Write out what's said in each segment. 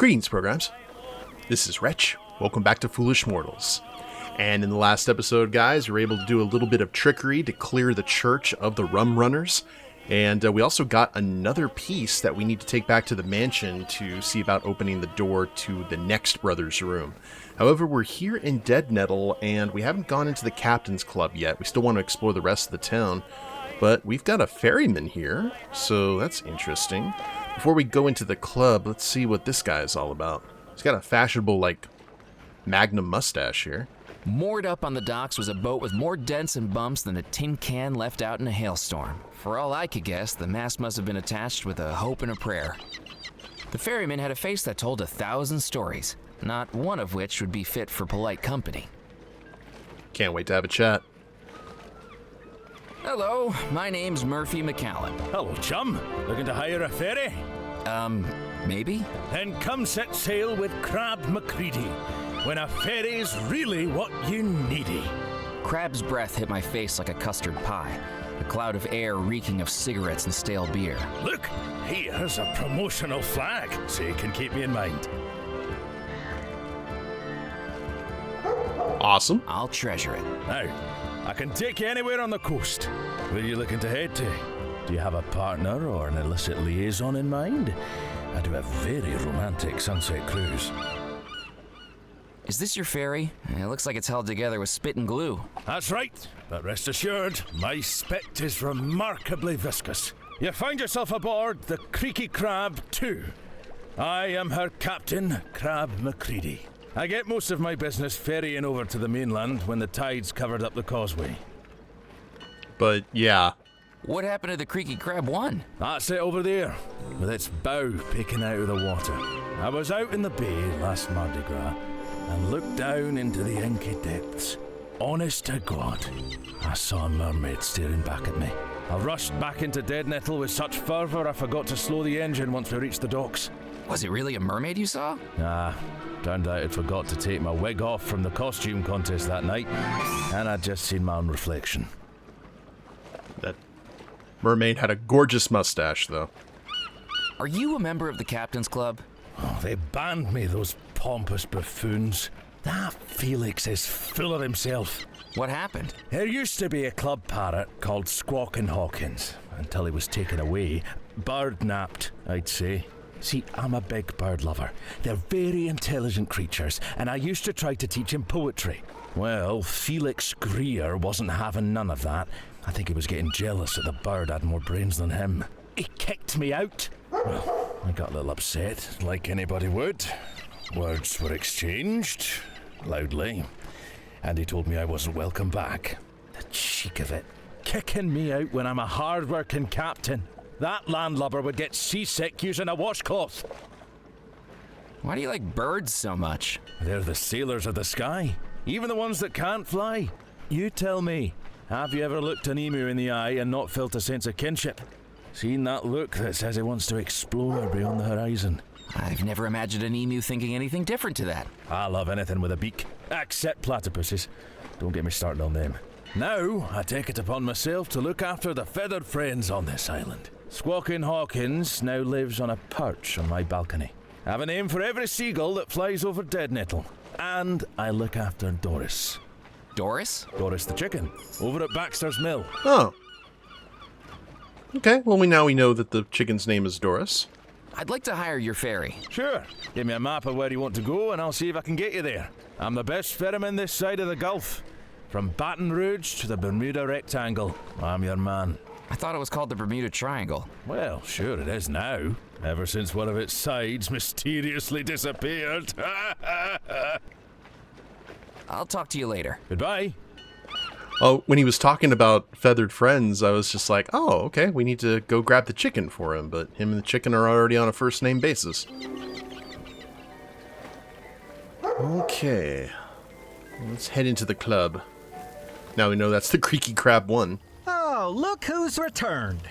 Greetings, programs. This is Wretch. Welcome back to Foolish Mortals. And in the last episode, guys, we were able to do a little bit of trickery to clear the church of the rum runners. And we also got another piece that we need to take back to the mansion to see about opening the door to the next brother's room. However, we're here in Deadnettle, and we haven't gone into the captain's club yet. We still want to explore the rest of the town. But we've got a ferryman here, so that's interesting. Before we go into the club, let's see what this guy is all about. He's got a fashionable, magnum mustache here. Moored up on the docks was a boat with more dents and bumps than a tin can left out in a hailstorm. For all I could guess, the mast must have been attached with a hope and a prayer. The ferryman had a face that told 1,000 stories, not one of which would be fit for polite company. Can't wait to have a chat. Hello, my name's Murphy McCallum. Hello, chum. Looking to hire a ferry? Maybe? Then come set sail with Crab McCready, when a ferry's really what you needy. Crab's breath hit my face like a custard pie, a cloud of air reeking of cigarettes and stale beer. Look, here's a promotional flag, so you can keep me in mind. Awesome. I'll treasure it. Now, I can take you anywhere on the coast. Where are you looking to head to? Do you have a partner or an illicit liaison in mind? I do a very romantic sunset cruise. Is this your ferry? It looks like it's held together with spit and glue. That's right, but rest assured, my spit is remarkably viscous. You find yourself aboard the Creaky Crab 2. I am her captain, Crab McCready. I get most of my business ferrying over to the mainland when the tide's covered up the causeway. But, yeah. What happened to the Creaky Crab 1? That's it over there, with its bow peeking out of the water. I was out in the bay last Mardi Gras and looked down into the inky depths. Honest to God, I saw a mermaid staring back at me. I rushed back into Deadnettle with such fervour I forgot to slow the engine once we reached the docks. Was it really a mermaid you saw? Nah, turned out I'd forgot to take my wig off from the costume contest that night, and I'd just seen my own reflection. That mermaid had a gorgeous mustache, though. Are you a member of the captain's club? Oh, they banned me, those pompous buffoons. That Felix is full of himself. What happened? There used to be a club parrot called Squawkin' Hawkins, until he was taken away. Bird-napped, I'd say. See, I'm a big bird lover. They're very intelligent creatures, and I used to try to teach him poetry. Well, Felix Greer wasn't having none of that. I think he was getting jealous that the bird had more brains than him. He kicked me out. Well, I got a little upset, like anybody would. Words were exchanged, loudly, and he told me I wasn't welcome back. The cheek of it. Kicking me out when I'm a hard-working captain. That landlubber would get seasick using a washcloth. Why do you like birds so much? They're the sailors of the sky, even the ones that can't fly. You tell me, have you ever looked an emu in the eye and not felt a sense of kinship? Seen that look that says he wants to explore beyond the horizon? I've never imagined an emu thinking anything different to that. I love anything with a beak, except platypuses. Don't get me started on them. Now, I take it upon myself to look after the feathered friends on this island. Squawkin' Hawkins now lives on a perch on my balcony. I have a name for every seagull that flies over Deadnettle. And I look after Doris. Doris? Doris the chicken, over at Baxter's Mill. Oh. Okay, well, now we know that the chicken's name is Doris. I'd like to hire your ferry. Sure. Give me a map of where you want to go, and I'll see if I can get you there. I'm the best ferryman this side of the Gulf. From Baton Rouge to the Bermuda Rectangle, I'm your man. I thought it was called the Bermuda Triangle. Well, sure it is now. Ever since one of its sides mysteriously disappeared. I'll talk to you later. Goodbye. Oh, when he was talking about feathered friends, I was just like, oh, okay, we need to go grab the chicken for him, but him and the chicken are already on a first-name basis. Okay. Let's head into the club. Now we know that's the Creaky Crab 1. Oh, look who's returned.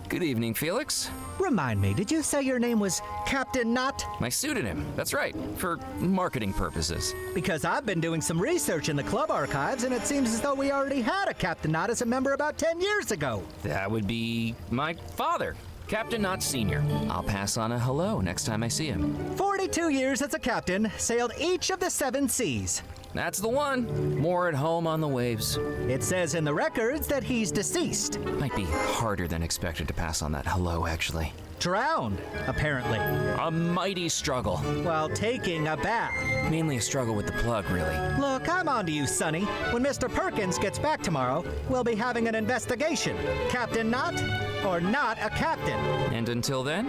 Good evening, Felix. Remind me, did you say your name was Captain Knott? My pseudonym, that's right, for marketing purposes. Because I've been doing some research in the club archives, and it seems as though we already had a Captain Knott as a member about 10 years ago. That would be my father. Captain Knott Sr. I'll pass on a hello next time I see him. 42 years as a captain, sailed each of the 7 seas. That's the one. More at home on the waves. It says in the records that he's deceased. Might be harder than expected to pass on that hello, actually. Drowned, apparently, A mighty struggle. while taking a bath. Mainly a struggle with the plug, really. Look, I'm on to you, Sonny. When Mr. Perkins gets back tomorrow, we'll be having an investigation. Captain Knott, or not a captain. And until then,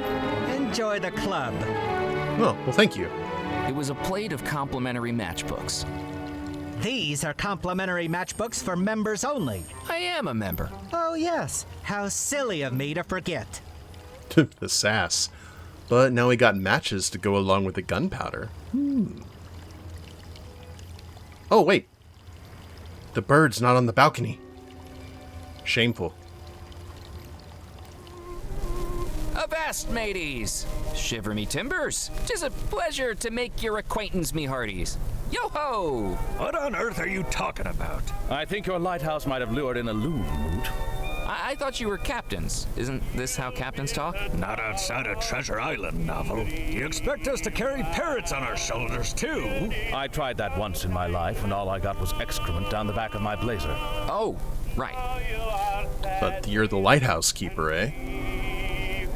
Enjoy the club. Oh, well, thank you. it was a plate of complimentary matchbooks. These are complimentary matchbooks for members only. I am a member. Oh, yes. How silly of me to forget. The sass. But now we got matches to go along with the gunpowder. Oh, wait. The bird's not on the balcony. Shameful. Avast, mateys! Shiver me timbers! 'Tis a pleasure to make your acquaintance, me hearties. Yo-ho! What on earth are you talking about? I think your lighthouse might have lured in a loon, Moot. I thought you were captains. Isn't this how captains talk? Not outside a Treasure Island novel. You expect us to carry parrots on our shoulders, too? I tried that once in my life, and all I got was excrement down the back of my blazer. Oh, right. But you're the lighthouse keeper, eh?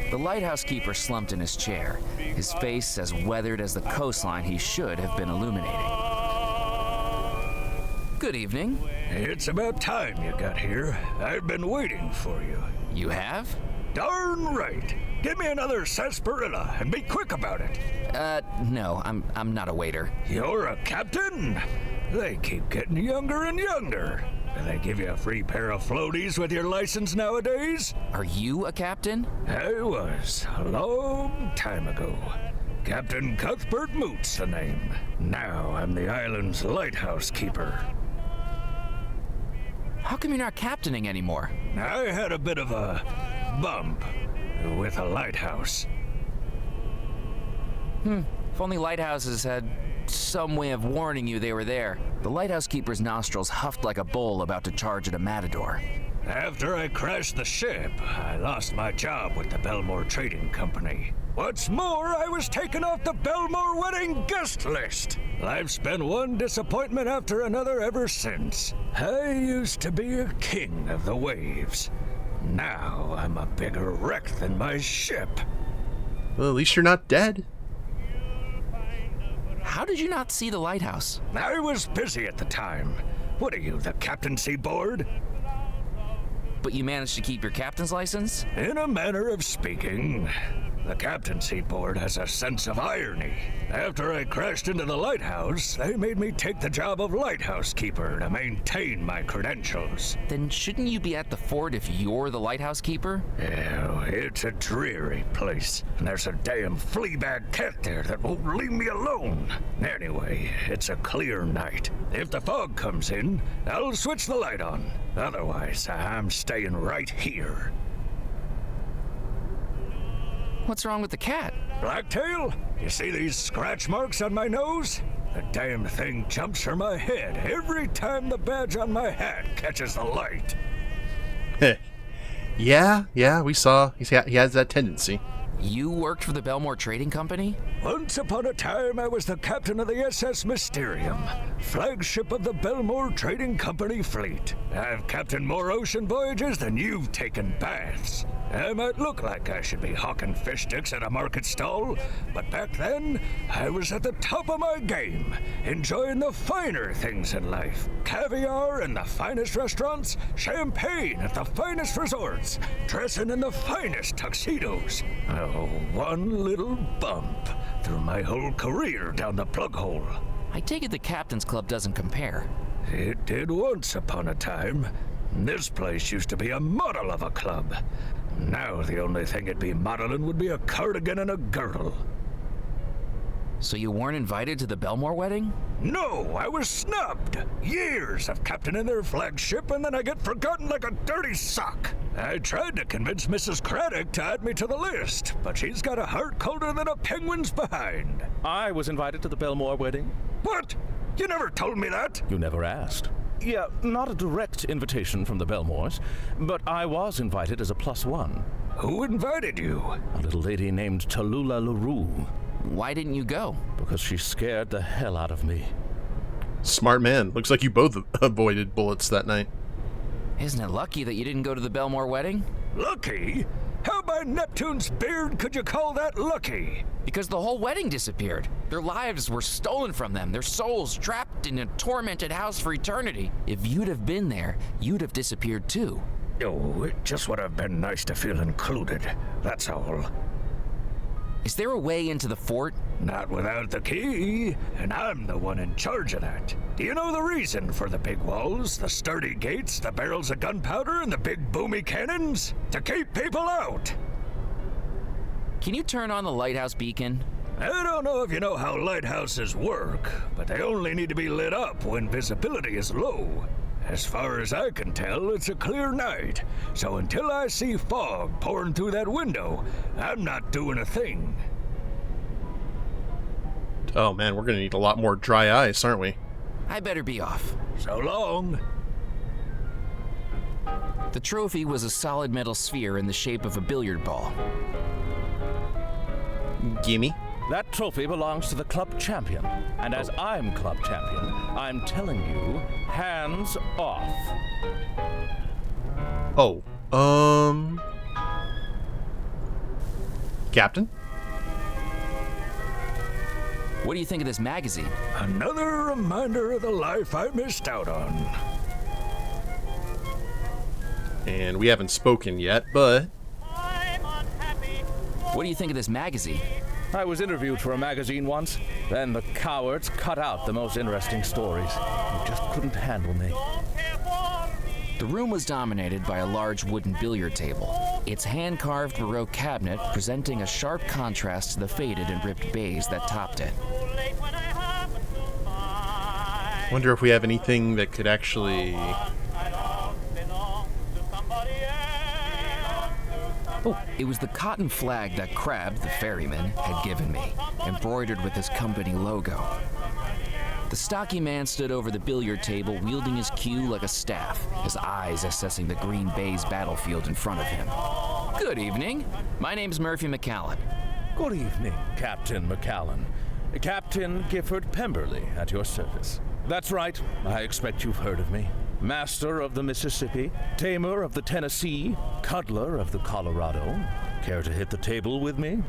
The lighthouse keeper slumped in his chair, his face as weathered as the coastline he should have been illuminating. Good evening. It's about time you got here. I've been waiting for you. You have? Darn right. Give me another sarsaparilla and be quick about it. No, I'm not a waiter. You're a captain? They keep getting younger and younger. Do they give you a free pair of floaties with your license nowadays? Are you a captain? I was, a long time ago. Captain Cuthbert Moot's the name. Now I'm the island's lighthouse keeper. How come you're not captaining anymore? I had a bit of a bump with a lighthouse. If only lighthouses had some way of warning you they were there. The lighthouse keeper's nostrils huffed like a bull about to charge at a matador. After I crashed the ship, I lost my job with the Belmore Trading Company. What's more, I was taken off the Belmore wedding guest list. Life's been one disappointment after another ever since. I used to be a king of the waves. Now I'm a bigger wreck than my ship. Well, at least you're not dead. How did you not see the lighthouse? I was busy at the time. What are you, the captaincy board? But you managed to keep your captain's license? In a manner of speaking, the captaincy board has a sense of irony. After I crashed into the lighthouse, they made me take the job of lighthouse keeper to maintain my credentials. Then shouldn't you be at the fort if you're the lighthouse keeper? Oh, it's a dreary place, and there's a damn fleabag cat there that won't leave me alone. Anyway, it's a clear night. If the fog comes in, I'll switch the light on. Otherwise, I'm staying right here. What's wrong with the cat? Blacktail, you see these scratch marks on my nose? The damn thing jumps for my head every time the badge on my hat catches the light. Yeah, we saw. He has that tendency. You worked for the Belmore Trading Company? Once upon a time, I was the captain of the SS Mysterium, flagship of the Belmore Trading Company fleet. I've captained more ocean voyages than you've taken baths. I might look like I should be hawking fish sticks at a market stall, but back then, I was at the top of my game, enjoying the finer things in life. Caviar in the finest restaurants, champagne at the finest resorts, dressing in the finest tuxedos. Oh, one little bump through my whole career down the plug hole. I take it the Captain's Club doesn't compare. It did once upon a time. This place used to be a model of a club. Now the only thing it'd be modeling would be a cardigan and a girdle. So you weren't invited to the Belmore wedding? No, I was snubbed. Years of captaining their flagship, and then I get forgotten like a dirty sock. I tried to convince Mrs. Craddock to add me to the list, but she's got a heart colder than a penguin's behind. I was invited to the Belmore wedding. What? You never told me that. You never asked. Yeah, not a direct invitation from the Belmores, but I was invited as a +1. Who invited you? A little lady named Tallulah LaRue, Why didn't you go? because she scared the hell out of me. Smart man. Looks like you both avoided bullets that night. Isn't it lucky that you didn't go to the Belmore wedding? Lucky? How by Neptune's beard could you call that lucky? Because the whole wedding disappeared. Their lives were stolen from them, their souls trapped in a tormented house for eternity. If you'd have been there, you'd have disappeared too. Oh, it just would have been nice to feel included, that's all. Is there a way into the fort? Not without the key, and I'm the one in charge of that. Do you know the reason for the big walls, the sturdy gates, the barrels of gunpowder, and the big boomy cannons? To keep people out! Can you turn on the lighthouse beacon? I don't know if you know how lighthouses work, but they only need to be lit up when visibility is low. As far as I can tell, it's a clear night, so until I see fog pouring through that window, I'm not doing a thing. Oh man, we're gonna need a lot more dry ice, aren't we? I better be off. So long. The trophy was a solid metal sphere in the shape of a billiard ball. Gimme. That trophy belongs to the club champion, and as I'm club champion, I'm telling you, hands off. Oh, Captain? What do you think of this magazine? Another reminder of the life I missed out on. And we haven't spoken yet, but... What do you think of this magazine? I was interviewed for a magazine once. Then the cowards cut out the most interesting stories. You just couldn't handle me. The room was dominated by a large wooden billiard table, its hand-carved Baroque cabinet presenting a sharp contrast to the faded and ripped baize that topped it. Wonder if we have anything that could actually... Oh, it was the cotton flag that Crab, the ferryman, had given me, embroidered with his company logo. The stocky man stood over the billiard table, wielding his cue like a staff, his eyes assessing the green baize battlefield in front of him. Good evening. My name's Murphy McCallan. Good evening, Captain McCallan. Captain Gifford Pemberley at your service. That's right. I expect you've heard of me. Master of the Mississippi, tamer of the Tennessee, cuddler of the Colorado. Care to hit the table with me?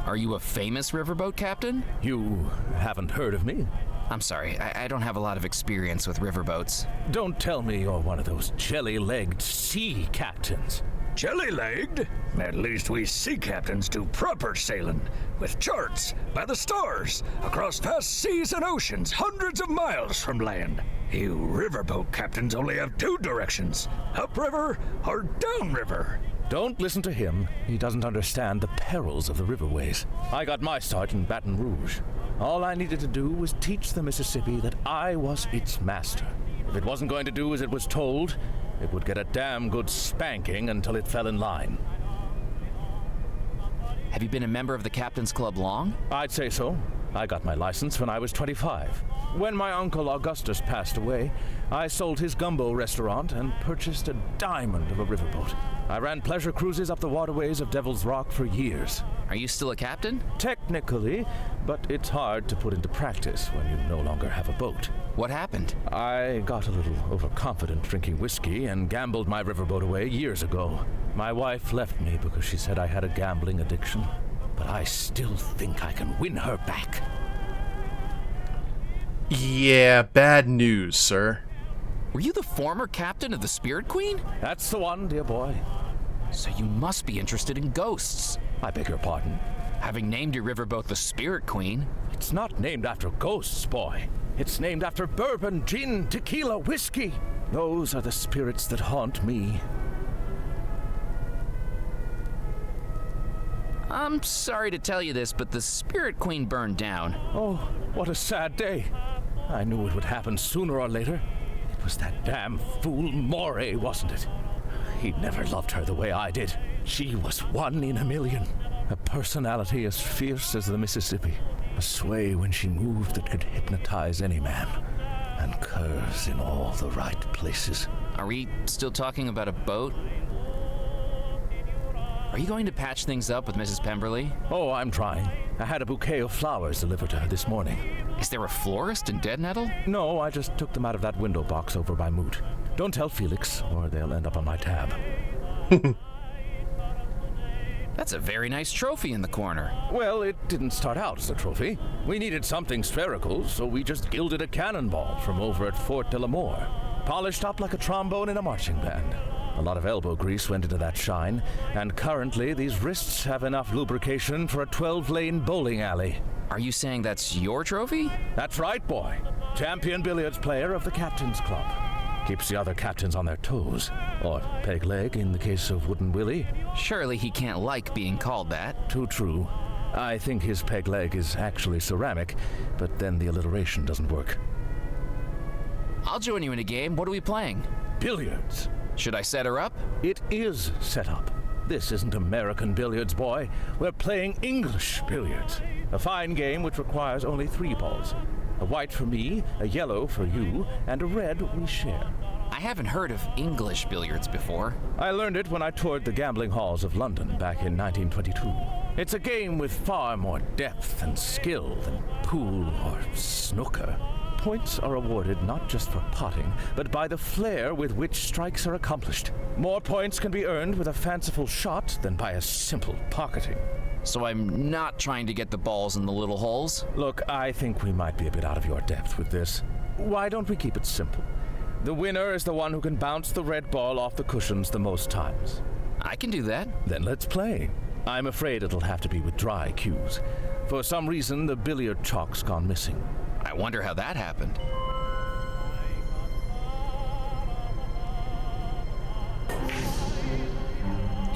Are you a famous riverboat captain? You haven't heard of me? I'm sorry, I don't have a lot of experience with riverboats. Don't tell me you're one of those jelly-legged sea captains. Jelly-legged? At least we sea captains do proper sailing, with charts, by the stars, across vast seas and oceans, hundreds of miles from land. You riverboat captains only have two directions, upriver or downriver. Don't listen to him. He doesn't understand the perils of the riverways. I got my start in Baton Rouge. All I needed to do was teach the Mississippi that I was its master. If it wasn't going to do as it was told, it would get a damn good spanking until it fell in line. Have you been a member of the Captain's Club long? I'd say so. I got my license when I was 25. When my uncle Augustus passed away, I sold his gumbo restaurant and purchased a diamond of a riverboat. I ran pleasure cruises up the waterways of Devil's Rock for years. Are you still a captain? Technically, but it's hard to put into practice when you no longer have a boat. What happened? I got a little overconfident drinking whiskey and gambled my riverboat away years ago. My wife left me because she said I had a gambling addiction, but I still think I can win her back. Yeah, bad news, sir. Were you the former captain of the Spirit Queen? That's the one, dear boy. So you must be interested in ghosts. I beg your pardon. Having named your riverboat the Spirit Queen. It's not named after ghosts, boy. It's named after bourbon, gin, tequila, whiskey. Those are the spirits that haunt me. I'm sorry to tell you this, but the Spirit Queen burned down. Oh, what a sad day. I knew it would happen sooner or later. It was that damn fool Moray, wasn't it? He never loved her the way I did. She was one in a million. A personality as fierce as the Mississippi. A sway when she moved that could hypnotize any man. And curves in all the right places. Are we still talking about a boat? Are you going to patch things up with Mrs. Pemberley? Oh, I'm trying. I had a bouquet of flowers delivered to her this morning. Is there a florist in Deadnettle? No, I just took them out of that window box over by Moot. Don't tell Felix, or they'll end up on my tab. That's a very nice trophy in the corner. Well, it didn't start out as a trophy. We needed something spherical, so we just gilded a cannonball from over at Fort de la Moore. Polished up like a trombone in a marching band. A lot of elbow grease went into that shine, and currently these wrists have enough lubrication for a 12-lane bowling alley. Are you saying that's your trophy? That's right, boy. Champion billiards player of the Captain's Club. Keeps the other captains on their toes. Or peg leg in the case of Wooden Willie. Surely he can't like being called that. Too true. I think his peg leg is actually ceramic, but then the alliteration doesn't work. I'll join you in a game. What are we playing? Billiards. Should I set her up? It is set up. This isn't American billiards, boy. We're playing English billiards. A fine game which requires only 3 balls. A white for me, a yellow for you, and a red we share. I haven't heard of English billiards before. I learned it when I toured the gambling halls of London back in 1922. It's a game with far more depth and skill than pool or snooker. Points are awarded not just for potting, but by the flair with which strikes are accomplished. More points can be earned with a fanciful shot than by a simple pocketing. So I'm not trying to get the balls in the little holes? Look, I think we might be a bit out of your depth with this. Why don't we keep it simple? The winner is the one who can bounce the red ball off the cushions the most times. I can do that. Then let's play. I'm afraid it'll have to be with dry cues. For some reason, the billiard chalk's gone missing. I wonder how that happened.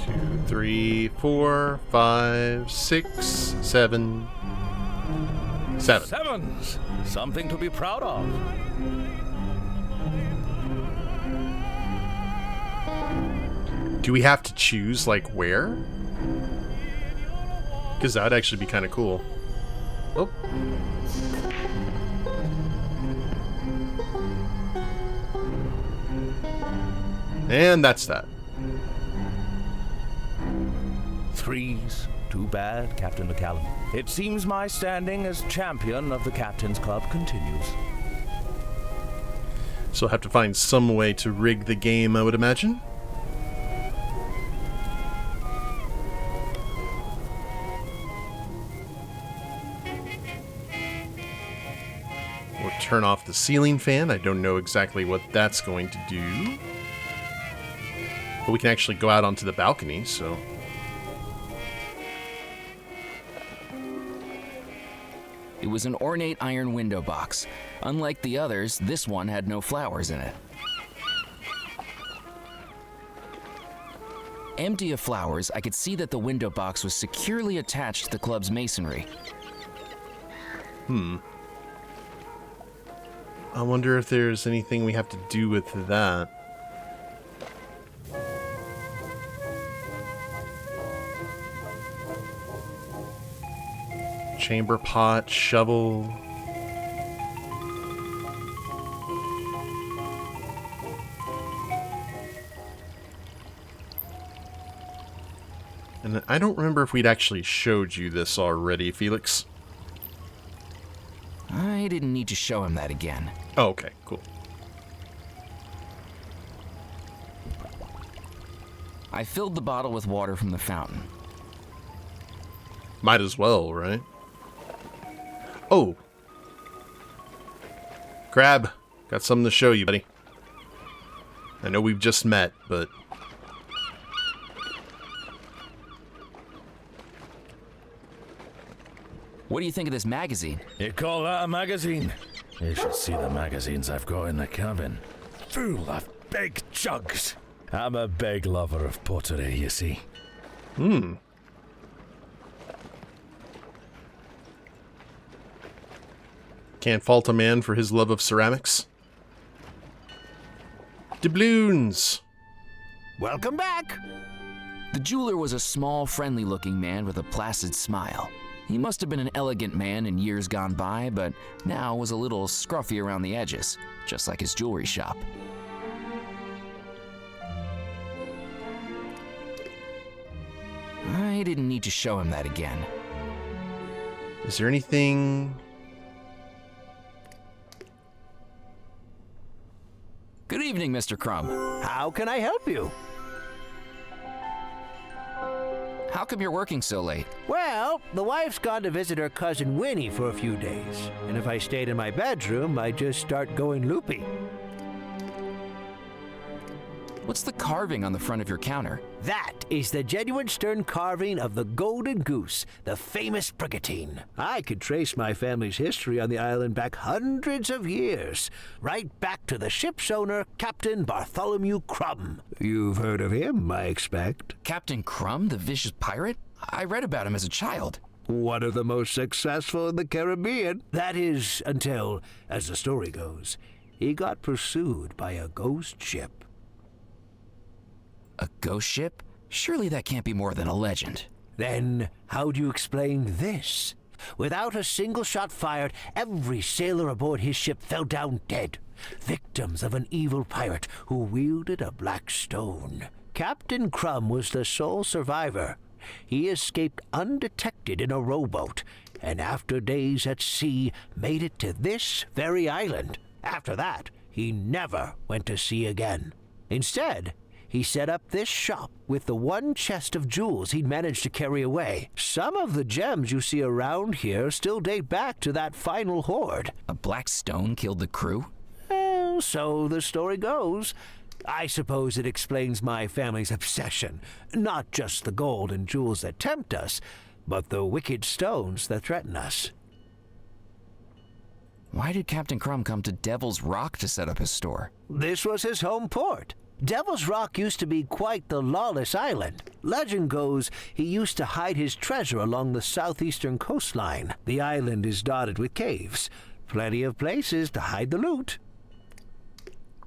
Two, 3, 4, 5, 6, 7. 7. Sevens! Something to be proud of. Do we have to choose, like, where? Because that would actually be kind of cool. Oh. And that's that. 3s. Too bad, Captain McCallum. It seems my standing as champion of the Captain's Club continues. So I'll have to find some way to rig the game, I would imagine. Or turn off the ceiling fan. I don't know exactly what that's going to do. But we can actually go out onto the balcony, so... It was an ornate iron window box. Unlike the others, this one had no flowers in it. Empty of flowers, I could see that the window box was securely attached to the club's masonry. I wonder if there's anything we have to do with that. Chamber pot, shovel. And I don't remember if we'd actually showed you this already, Felix. I didn't need to show him that again. Oh, okay, cool. I filled the bottle with water from the fountain. Might as well, right? Oh. Crab, got something to show you, buddy. I know we've just met, but... What do you think of this magazine? You call that a magazine? You should see the magazines I've got in the cabin. Full of big jugs. I'm a big lover of pottery, you see. Can't fault a man for his love of ceramics. Doubloons! Welcome back. The jeweler was a small, friendly-looking man with a placid smile. He must have been an elegant man in years gone by, but now was a little scruffy around the edges, just like his jewelry shop. I didn't need to show him that again. Is there anything... Good evening, Mr. Crumb. How can I help you? How come you're working so late? Well, the wife's gone to visit her cousin Winnie for a few days. And if I stayed in my bedroom, I'd just start going loopy. What's the carving on the front of your counter? That is the genuine stern carving of the Golden Goose, the famous brigantine. I could trace my family's history on the island back hundreds of years, right back to the ship's owner, Captain Bartholomew Crumb. You've heard of him, I expect. Captain Crumb, the vicious pirate? I read about him as a child. One of the most successful in the Caribbean. That is, until, as the story goes, he got pursued by a ghost ship. A ghost ship? Surely that can't be more than a legend. Then how do you explain this? Without a single shot fired, every sailor aboard his ship fell down dead, victims of an evil pirate who wielded a black stone. Captain Crumb was the sole survivor. He escaped undetected in a rowboat, and after days at sea, made it to this very island. After that, he never went to sea again. Instead, he set up this shop with the one chest of jewels he'd managed to carry away. Some of the gems you see around here still date back to that final hoard. A black stone killed the crew? Well, so the story goes. I suppose it explains my family's obsession. Not just the gold and jewels that tempt us, but the wicked stones that threaten us. Why did Captain Crumb come to Devil's Rock to set up his store? This was his home port. Devil's Rock used to be quite the lawless island. Legend goes he used to hide his treasure along the southeastern coastline. The island is dotted with caves. Plenty of places to hide the loot.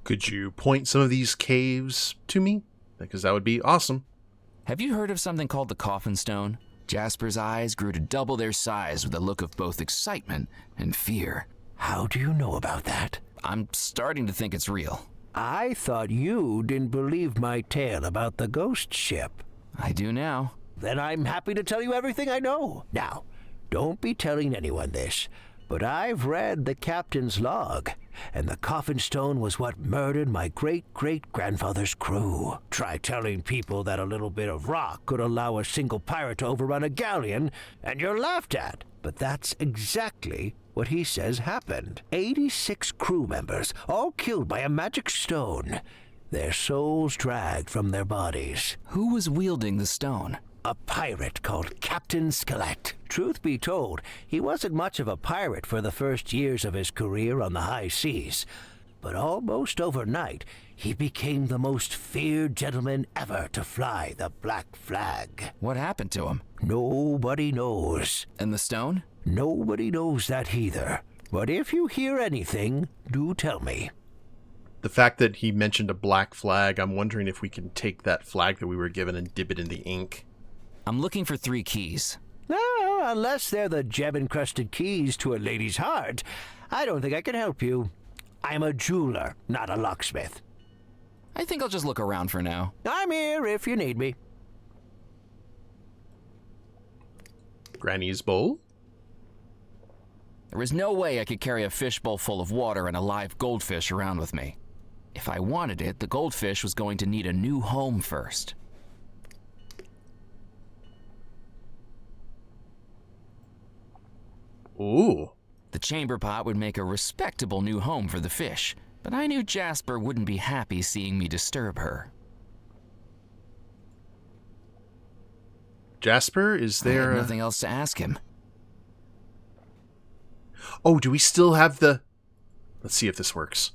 Could you point some of these caves to me? Because that would be awesome. Have you heard of something called the Coffin Stone? Jasper's eyes grew to double their size with a look of both excitement and fear. How do you know about that? I'm starting to think it's real. I thought you didn't believe my tale about the ghost ship. I do now. Then I'm happy to tell you everything I know. Now, don't be telling anyone this, but I've read the captain's log, and the coffin stone was what murdered my great-great-grandfather's crew. Try telling people that a little bit of rock could allow a single pirate to overrun a galleon, and you're laughed at. But that's exactly what he says happened. 86 crew members, all killed by a magic stone. Their souls dragged from their bodies. Who was wielding the stone? A pirate called Captain Skelet. Truth be told, he wasn't much of a pirate for the first years of his career on the high seas. But almost overnight, he became the most feared gentleman ever to fly the black flag. What happened to him? Nobody knows. And the stone? Nobody knows that either. But if you hear anything, do tell me. The fact that he mentioned a black flag, I'm wondering if we can take that flag that we were given and dip it in the ink. I'm looking for 3 keys. No, unless they're the gem-encrusted keys to a lady's heart, I don't think I can help you. I'm a jeweler, not a locksmith. I think I'll just look around for now. I'm here if you need me. Granny's bowl? There was no way I could carry a fishbowl full of water and a live goldfish around with me. If I wanted it, the goldfish was going to need a new home first. Ooh. The chamber pot would make a respectable new home for the fish, but I knew Jasper wouldn't be happy seeing me disturb her. Jasper, is I there had nothing else to ask him. Oh, do we still have the... Let's see if this works.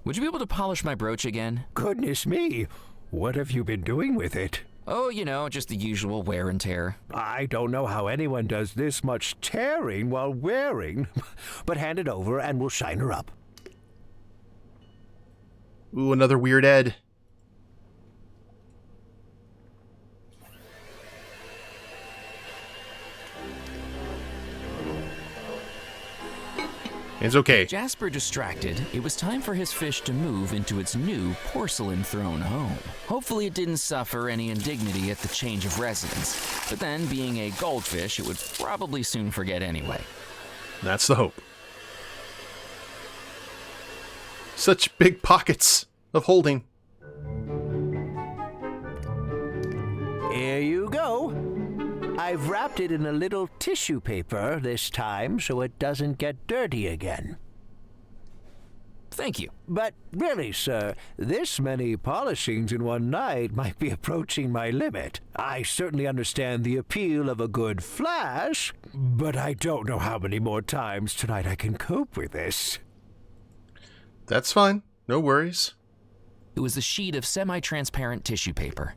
Would you be able to polish my brooch again? Goodness me, what have you been doing with it? Oh, you know, just the usual wear and tear. I don't know how anyone does this much tearing while wearing, but hand it over and we'll shine her up. Ooh, another weird Ed. It's okay. Jasper distracted, it was time for his fish to move into its new porcelain throne home. Hopefully it didn't suffer any indignity at the change of residence, but then being a goldfish, it would probably soon forget anyway. That's the hope. Such big pockets of holding. Here you go. I've wrapped it in a little tissue paper this time so it doesn't get dirty again. Thank you. But really, sir, this many polishings in one night might be approaching my limit. I certainly understand the appeal of a good flash, but I don't know how many more times tonight I can cope with this. That's fine. No worries. It was a sheet of semi-transparent tissue paper.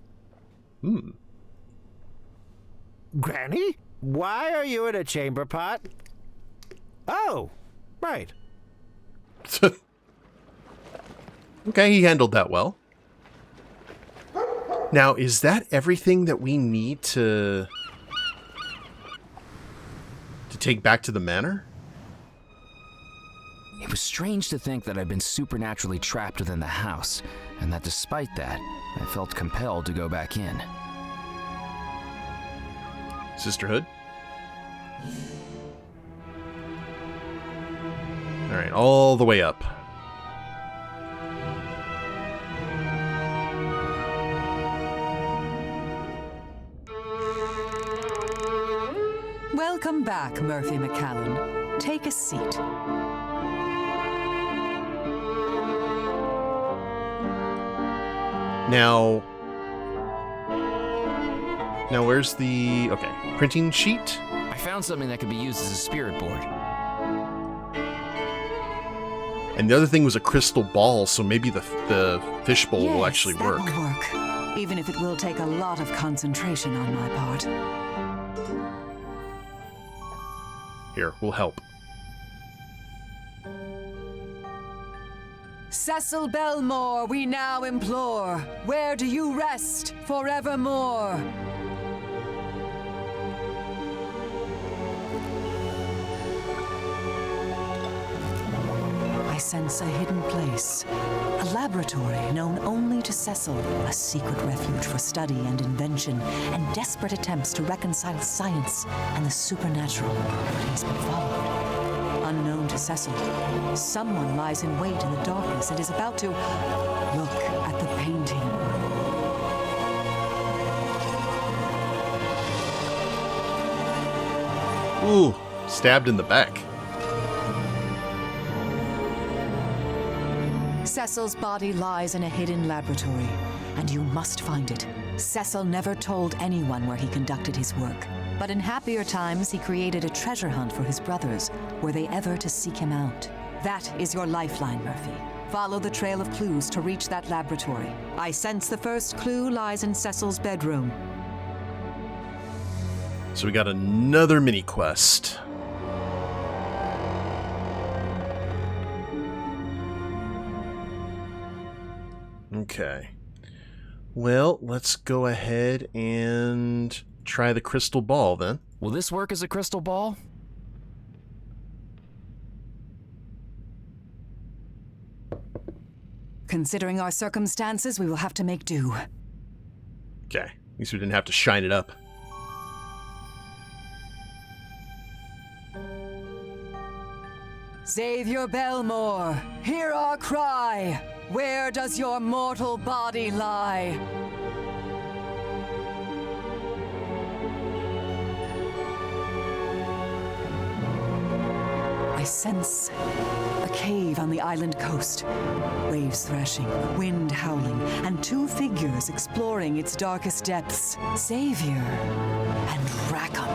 Granny? Why are you in a chamber pot? Oh, right. Okay, he handled that well. Now, is that everything that we need to take back to the manor? It was strange to think that I'd been supernaturally trapped within the house, and that despite that, I felt compelled to go back in. Sisterhood? Alright, all the way up. Welcome back, Murphy McCallan. Take a seat. Now where's the... Okay, printing sheet? I found something that could be used as a spirit board. And the other thing was a crystal ball, so maybe the fishbowl will actually work. Yes, that will work. Even if it will take a lot of concentration on my part. Here, we'll help. Cecil Belmore, we now implore. Where do you rest forevermore? I sense a hidden place. A laboratory known only to Cecil. A secret refuge for study and invention, and desperate attempts to reconcile science and the supernatural. But he's been followed. Unknown to Cecil, someone lies in wait in the darkness and is about to look at the painting. Ooh, stabbed in the back. Cecil's body lies in a hidden laboratory, and you must find it. Cecil never told anyone where he conducted his work, but in happier times he created a treasure hunt for his brothers, were they ever to seek him out. That is your lifeline, Murphy. Follow the trail of clues to reach that laboratory. I sense the first clue lies in Cecil's bedroom. So we got another mini quest. Okay. Well, let's go ahead and try the crystal ball then. Will this work as a crystal ball? Considering our circumstances, we will have to make do. Okay. At least we didn't have to shine it up. Xavier Belmore, hear our cry. Where does your mortal body lie? I sense a cave on the island coast. Waves thrashing, wind howling, and two figures exploring its darkest depths. Xavier and Rackham.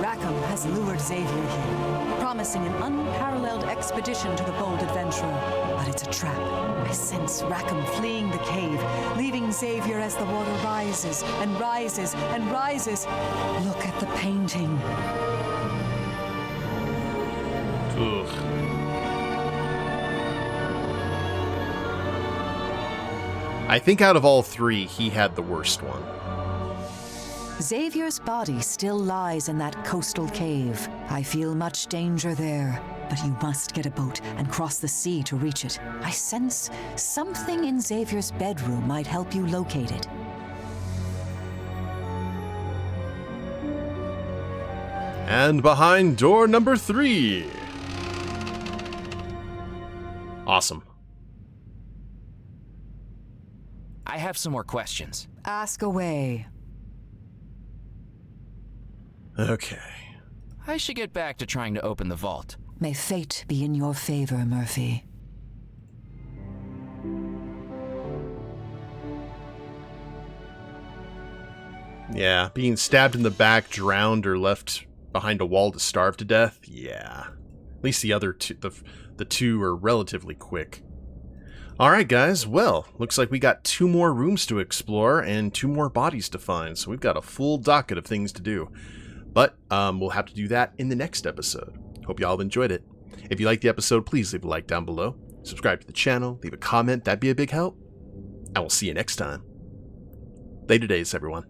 Rackham has lured Xavier here, promising an unparalleled expedition to the bold adventurer. But it's a trap. I sense Rackham fleeing the cave, leaving Xavier as the water rises and rises and rises. Look at the painting. Ugh. I think out of all three, he had the worst one. Xavier's body still lies in that coastal cave. I feel much danger there. But you must get a boat and cross the sea to reach it. I sense something in Xavier's bedroom might help you locate it. And behind door number 3. Awesome. I have some more questions. Ask away. Okay. I should get back to trying to open the vault. May fate be in your favor, Murphy. Yeah, being stabbed in the back, drowned, or left behind a wall to starve to death? Yeah. At least the other two, the two are relatively quick. Alright guys, well, looks like we got 2 more rooms to explore and 2 more bodies to find, so we've got a full docket of things to do. But we'll have to do that in the next episode. Hope y'all enjoyed it. If you liked the episode, please leave a like down below. Subscribe to the channel, leave a comment, that'd be a big help. And we'll see you next time. Later days, everyone.